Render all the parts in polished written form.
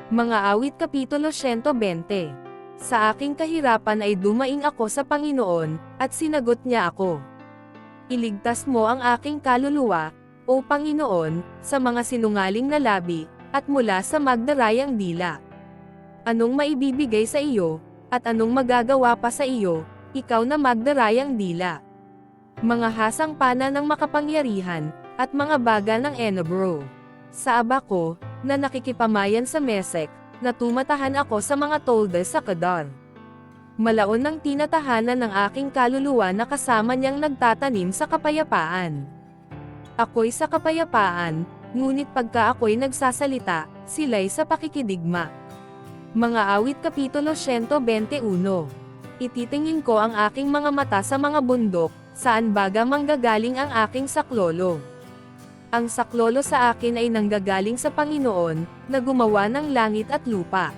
Mga awit Kapitulo 120. Sa aking kahirapan ay dumaing ako sa Panginoon, at sinagot niya ako. Iligtas mo ang aking kaluluwa, O Panginoon, sa mga sinungaling na labi, at mula sa magdarayang dila. Anong maibibigay sa iyo, at anong magagawa pa sa iyo, ikaw na magdarayang dila? Mga hasang pana ng makapangyarihan, at mga baga ng Enebro. Sa aba ko, na nakikipamayan sa Mesek, na tumatahan ako sa mga tolda sa Kedar. Malaon ng tinatahanan ng aking kaluluwa na kasama niyang nagtatanim sa kapayapaan. Ako'y sa kapayapaan, ngunit pagka ako'y nagsasalita, sila'y sa pakikidigma. Mga awit Kapitulo 121. Ititingin ko ang aking mga mata sa mga bundok, saan baga manggagaling ang aking saklolo. Ang saklolo sa akin ay nanggagaling sa Panginoon, na gumawa ng langit at lupa.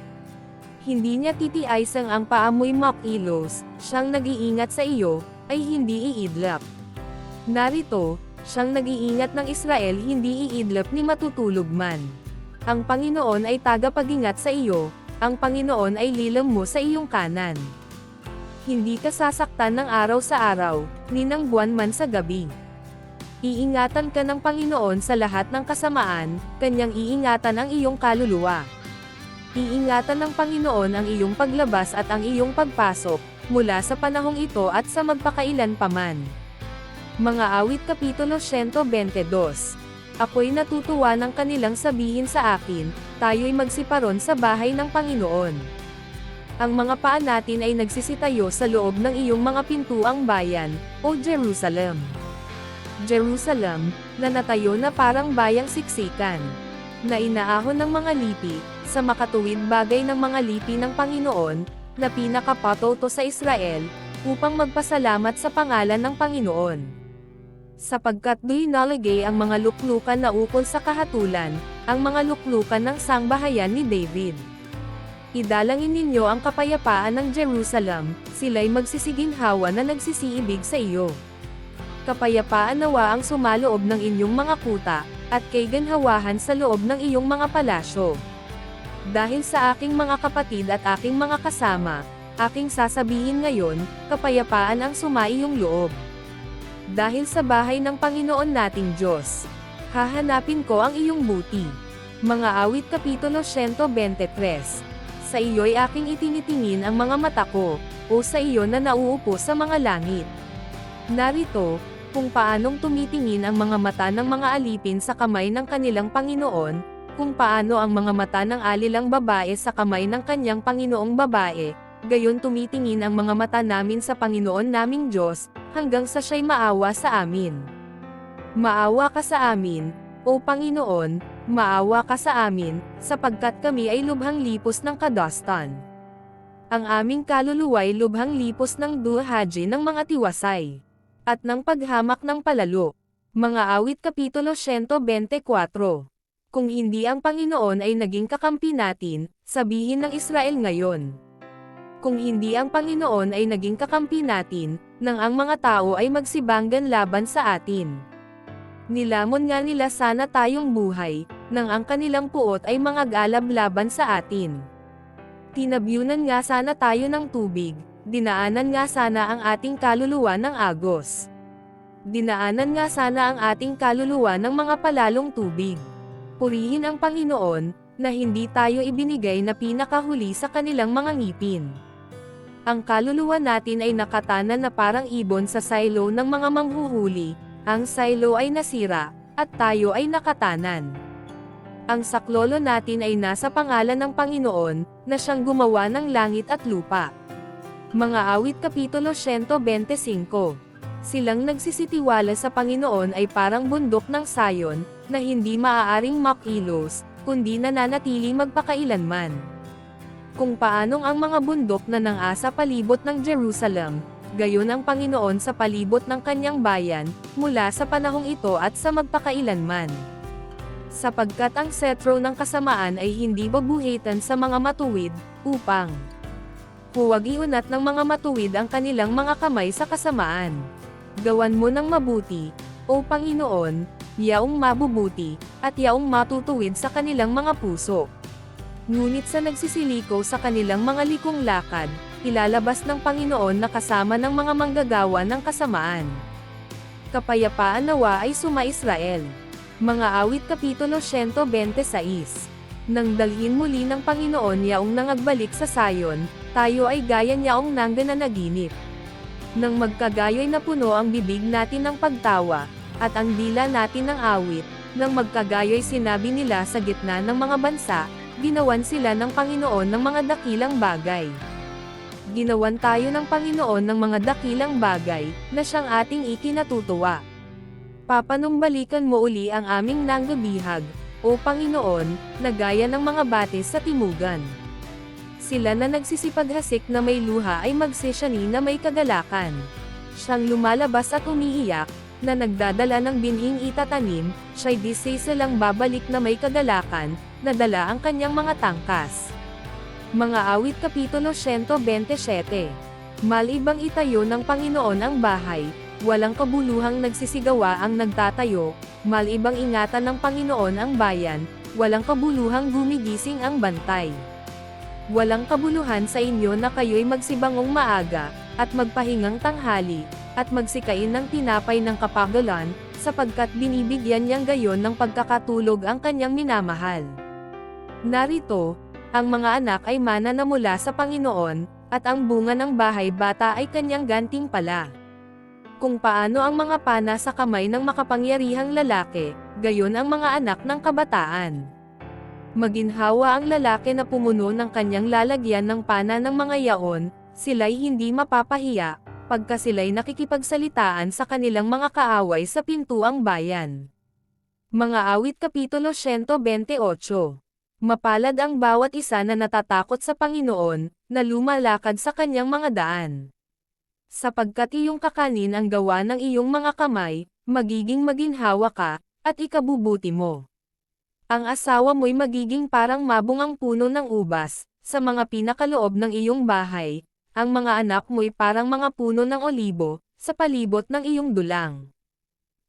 Hindi niya titiaysang ang paamoy makilos, siyang nag-iingat sa iyo, ay hindi iidlap. Narito, siyang nag-iingat ng Israel hindi iidlap ni matutulog man. Ang Panginoon ay tagapag-ingat sa iyo, ang Panginoon ay lilam mo sa iyong kanan. Hindi ka sasaktan ng araw sa araw, ni ng buwan man sa gabi. Iingatan ka ng Panginoon sa lahat ng kasamaan, kanyang iingatan ang iyong kaluluwa. Iingatan ng Panginoon ang iyong paglabas at ang iyong pagpasok, mula sa panahong ito at sa magpakailan paman. Mga awit Kapitulo 122. Ako'y natutuwa ng kanilang sabihin sa akin, tayo'y magsiparon sa bahay ng Panginoon. Ang mga paa natin ay nagsisitayo sa loob ng iyong mga pintuang bayan, O Jerusalem. Jerusalem, na natayo na parang bayang siksikan, na inaahon ng mga lipi, sa makatuwid bagay ng mga lipi ng Panginoon, na pinakapatoto sa Israel, upang magpasalamat sa pangalan ng Panginoon. Sapagkat do'y nalagay ang mga luklukan na ukol sa kahatulan, ang mga luklukan ng sangbahayan ni David. Idalangin ninyo ang kapayapaan ng Jerusalem, sila'y magsisiginhawa na nagsisiibig sa iyo. Kapayapaan nawa ang sumaloob ng inyong mga kuta, at kay ganhawahan sa loob ng iyong mga palasyo. Dahil sa aking mga kapatid at aking mga kasama, aking sasabihin ngayon, kapayapaan ang sumaiyong loob. Dahil sa bahay ng Panginoon nating Diyos, hahanapin ko ang iyong buti. Mga awit Kapitulo 123. Sa iyo'y aking itinitingin ang mga mata ko, o sa iyo na nauupo sa mga langit. Narito, kung paanong tumitingin ang mga mata ng mga alipin sa kamay ng kanilang Panginoon, kung paano ang mga mata ng alilang babae sa kamay ng kanyang Panginoong babae, gayon tumitingin ang mga mata namin sa Panginoon naming Diyos, hanggang sa siya'y maawa sa amin. Maawa ka sa amin, O Panginoon, maawa ka sa amin, sapagkat kami ay lubhang lipos ng kadastan. Ang aming kaluluwa'y lubhang lipos ng duhaji ng mga tiwasay, at ng paghamak ng palalo. Mga awit Kapitulo 124. Kung hindi ang Panginoon ay naging kakampi natin, sabihin ng Israel ngayon. Kung hindi ang Panginoon ay naging kakampi natin, nang ang mga tao ay magsibanggan laban sa atin. Nilamon nga nila sana tayong buhay, nang ang kanilang puot ay mangagalab laban sa atin. Tinabyunan nga sana tayo ng tubig, dinaanan nga sana ang ating kaluluwa ng agos. Dinaanan nga sana ang ating kaluluwa ng mga palalong tubig. Purihin ang Panginoon, na hindi tayo ibinigay na pinakahuli sa kanilang mga ngipin. Ang kaluluwa natin ay nakatanan na parang ibon sa silo ng mga manghuhuli, ang silo ay nasira, at tayo ay nakatanan. Ang saklolo natin ay nasa pangalan ng Panginoon, na siyang gumawa ng langit at lupa. Mga awit Kapitulo 125. Silang nagsisitiwala sa Panginoon ay parang bundok ng Sayon, na hindi maaaring makilos, kundi nananatiling magpakailanman. Kung paanong ang mga bundok na nangasa palibot ng Jerusalem, gayon ang Panginoon sa palibot ng kanyang bayan, mula sa panahong ito at sa magpakailanman. Sapagkat ang setro ng kasamaan ay hindi babuhitan sa mga matuwid, upang huwag iunat ng mga matuwid ang kanilang mga kamay sa kasamaan. Gawan mo ng mabuti, O Panginoon, yaong mabubuti, at yaong matutuwid sa kanilang mga puso. Ngunit sa nagsisiliko sa kanilang mga likong lakad, ilalabas ng Panginoon na kasama ng mga manggagawa ng kasamaan. Kapayapaan nawa ay suma-Israel. Mga awit Kapitulo 126. Nang dalhin muli ng Panginoon yaong nangagbalik sa Sayon, tayo ay gaya niyaong nangganaginip. Nang magkagayoy napuno ang bibig natin ng pagtawa, at ang dila natin ng awit, nang magkagayoy sinabi nila sa gitna ng mga bansa, ginawan sila ng Panginoon ng mga dakilang bagay. Ginawan tayo ng Panginoon ng mga dakilang bagay, na siyang ating ikinatutuwa. Papanumbalikan mo uli ang aming nanggabihag, O Panginoon, na gaya ng mga batis sa timugan. Sila na nagsisipaghasik na may luha ay magsisyani na may kagalakan. Siyang lumalabas at umiiyak, na nagdadala ng binhing itatanim, siya'y di silang babalik na may kagalakan, na dala ang kanyang mga tangkas. Mga awit Kapitulo 127. Malibang itayo ng Panginoon ang bahay, walang kabuluhang nagsisigawa ang nagtatayo, malibang ingatan ng Panginoon ang bayan, walang kabuluhang gumigising ang bantay. Walang kabuluhan sa inyo na kayo'y magsibangong maaga, at magpahingang tanghali, at magsikain ng tinapay ng kapagalan, sapagkat binibigyan niyang gayon ng pagkakatulog ang kanyang minamahal. Narito, ang mga anak ay mana na mula sa Panginoon, at ang bunga ng bahay bata ay kanyang gantimpala. Kung paano ang mga pana sa kamay ng makapangyarihang lalaki, gayon ang mga anak ng kabataan. Maginhawa ang lalaki na pumuno ng kanyang lalagyan ng pana ng mga yaon, sila'y hindi mapapahiya, pagka sila'y nakikipagsalitaan sa kanilang mga kaaway sa pintuang bayan. Mga awit Kapitulo 128. Mapalad ang bawat isa na natatakot sa Panginoon, na lumalakad sa kanyang mga daan. Sapagkat iyong kakanin ang gawa ng iyong mga kamay, magiging maginhawa ka, at ikabubuti mo. Ang asawa mo'y magiging parang mabungang puno ng ubas, sa mga pinakaloob ng iyong bahay, ang mga anak mo'y parang mga puno ng olibo, sa palibot ng iyong dulang.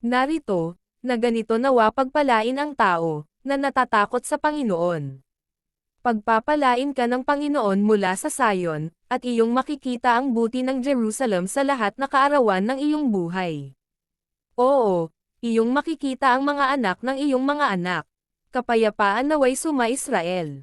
Narito, na ganito nawa pagpalain ang tao, na natatakot sa Panginoon. Pagpapalain ka ng Panginoon mula sa Sayon, at iyong makikita ang buti ng Jerusalem sa lahat na kaarawan ng iyong buhay. Oo, iyong makikita ang mga anak ng iyong mga anak. Kapayapaan naway suma-Israel.